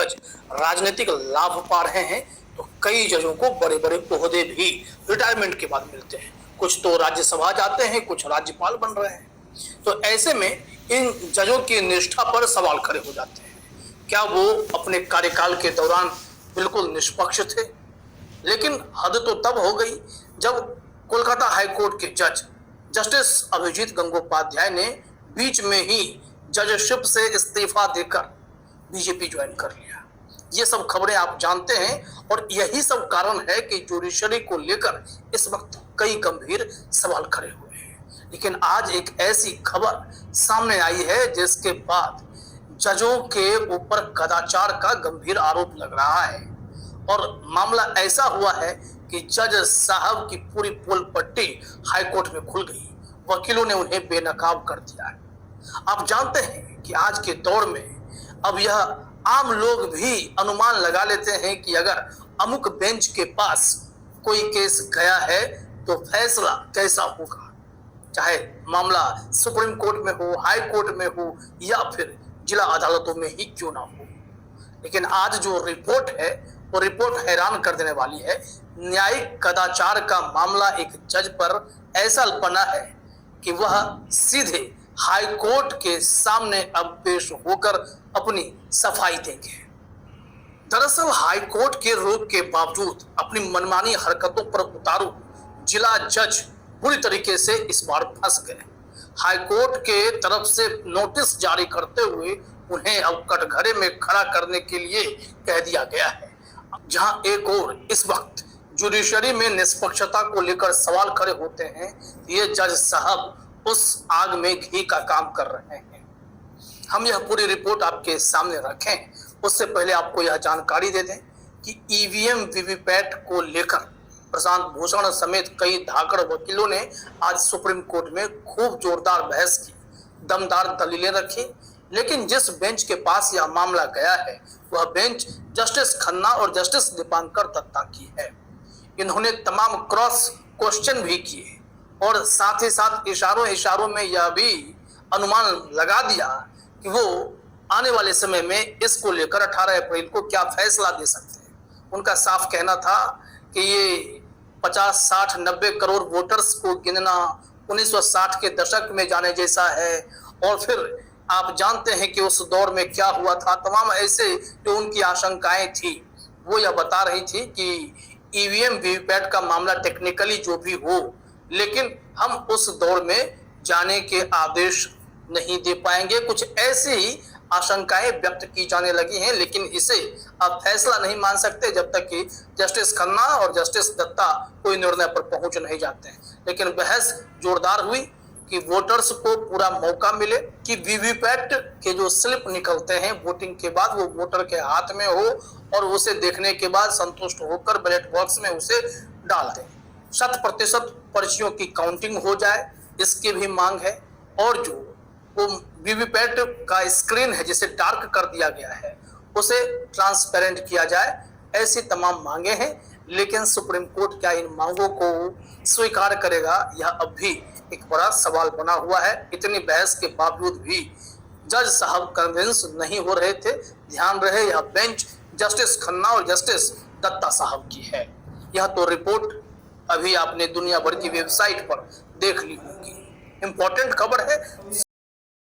जज राजनीतिक लाभ पा रहे हैं, तो कई जजों को बड़े बड़े ओहदे भी रिटायरमेंट के बाद मिलते हैं। कुछ तो राज्यसभा जाते हैं, कुछ राज्यपाल बन रहे हैं। तो ऐसे में इन जजों की निष्ठा पर सवाल खड़े हो जाते हैं। क्या वो अपने कार्यकाल के दौरान बिल्कुल निष्पक्ष थे? लेकिन हद तो तब हो गई जब कोलकाता हाईकोर्ट के जज जस्टिस अभिजीत गंगोपाध्याय ने बीच में ही जजशिप से इस्तीफा देकर बीजेपी ज्वाइन कर लिया। ये सब खबरें आप जानते हैं और यही सब कारण है कि जुडिशरी को लेकर इस वक्त कई गंभीर सवाल खड़े हुए हैं। लेकिन आज एक ऐसी खबर सामने आई है जिसके बाद जजों के ऊपर कदाचार का गंभीर आरोप लग रहा है और मामला ऐसा हुआ है कि जज साहब की पूरी पोल पट्टी हाईकोर्ट में खुल गई। वकीलों ने उन्हें बेनकाब कर दिया है। आप जानते हैं कि आज के दौर में अब यह आम लोग भी अनुमान लगा लेते हैं कि अगर अमुक बेंच के पास कोई केस गया है तो फैसला कैसा होगा, चाहे मामला सुप्रीम कोर्ट में हो, हाई कोर्ट में हो या फिर जिला अदालतों में ही क्यों ना हो। लेकिन आज जो रिपोर्ट है वो रिपोर्ट हैरान कर देने वाली है। न्यायिक कदाचार का मामला एक जज पर ऐसा बना है कि वह सीधे हाई कोर्ट के सामने अब पेश होकर अपनी सफाई देंगे। दरअसल हाई कोर्ट के रोक के बावजूद अपनी मनमानी हरकतों पर उतारू जिला जज बुरी तरीके से इस बार फंस गए। हाई कोर्ट के तरफ से नोटिस जारी करते हुए उन्हें अब कटघरे में खड़ा करने के लिए कह दिया गया है। जहां एक और इस वक्त जुडिशरी में निष्पक्षता को लेकर सवाल खड़े होते हैं, ये जज साहब उस आग में घी का काम कर रहे हैं। हम यह पूरी रिपोर्ट आपके सामने रखें उससे पहले आपको यह जानकारी दे दें कि ईवीएम वीवीपैट को लेकर प्रशांत भूषण समेत कई धाकड़ वकीलों ने आज सुप्रीम कोर्ट में खूब जोरदार बहस की, दमदार दलीलें रखी। लेकिन जिस बेंच के पास यह मामला गया है वह बेंच जस्टिस खन्ना और जस्टिस दीपांकर दत्ता की है। इन्होंने तमाम क्रॉस क्वेश्चन भी किए और साथ ही साथ इशारों में यह भी अनुमान लगा दिया कि वो आने वाले समय में इसको लेकर 18 अप्रैल को क्या फैसला दे सकते हैं। उनका साफ कहना था कि ये 50, 60, 90 करोड़ वोटर्स को गिनना 1960 के दशक में जाने जैसा है। और फिर आप जानते हैं कि उस दौर में क्या हुआ था। तमाम ऐसे जो उनकी आशंकाएं थी वो यह बता रही थी कि ईवीएम वीवीपैट का मामला टेक्निकली जो भी हो, लेकिन हम उस दौर में जाने के आदेश नहीं दे पाएंगे। कुछ ऐसी ही आशंकाएं व्यक्त की जाने लगी हैं। लेकिन इसे अब फैसला नहीं मान सकते जब तक कि जस्टिस खन्ना और जस्टिस दत्ता कोई निर्णय पर पहुंच नहीं जाते हैं। लेकिन बहस जोरदार हुई कि वोटर्स को पूरा मौका मिले कि वीवीपैट के जो स्लिप निकलते हैं वोटिंग के बाद वो वोटर के हाथ में हो और उसे देखने के बाद संतुष्ट होकर बैलेट बॉक्स में उसे डाल दें। 100% पर्चियों की काउंटिंग हो जाए, इसकी भी मांग है। और जो वो वीवीपैट का स्क्रीन है जिसे डार्क कर दिया गया है उसे ट्रांसपेरेंट किया जाए, ऐसी तमाम मांगे हैं। लेकिन सुप्रीम कोर्ट क्या इन मांगों को स्वीकार करेगा, यह अब भी एक बड़ा सवाल बना हुआ है। इतनी बहस के बावजूद भी जज साहब कन्विंस नहीं हो रहे थे। ध्यान रहे यह बेंच जस्टिस खन्ना और जस्टिस दत्ता साहब की है। यह तो रिपोर्ट अभी आपने दुनिया भर की वेबसाइट पर देख ली होगी। इंपॉर्टेंट खबर है।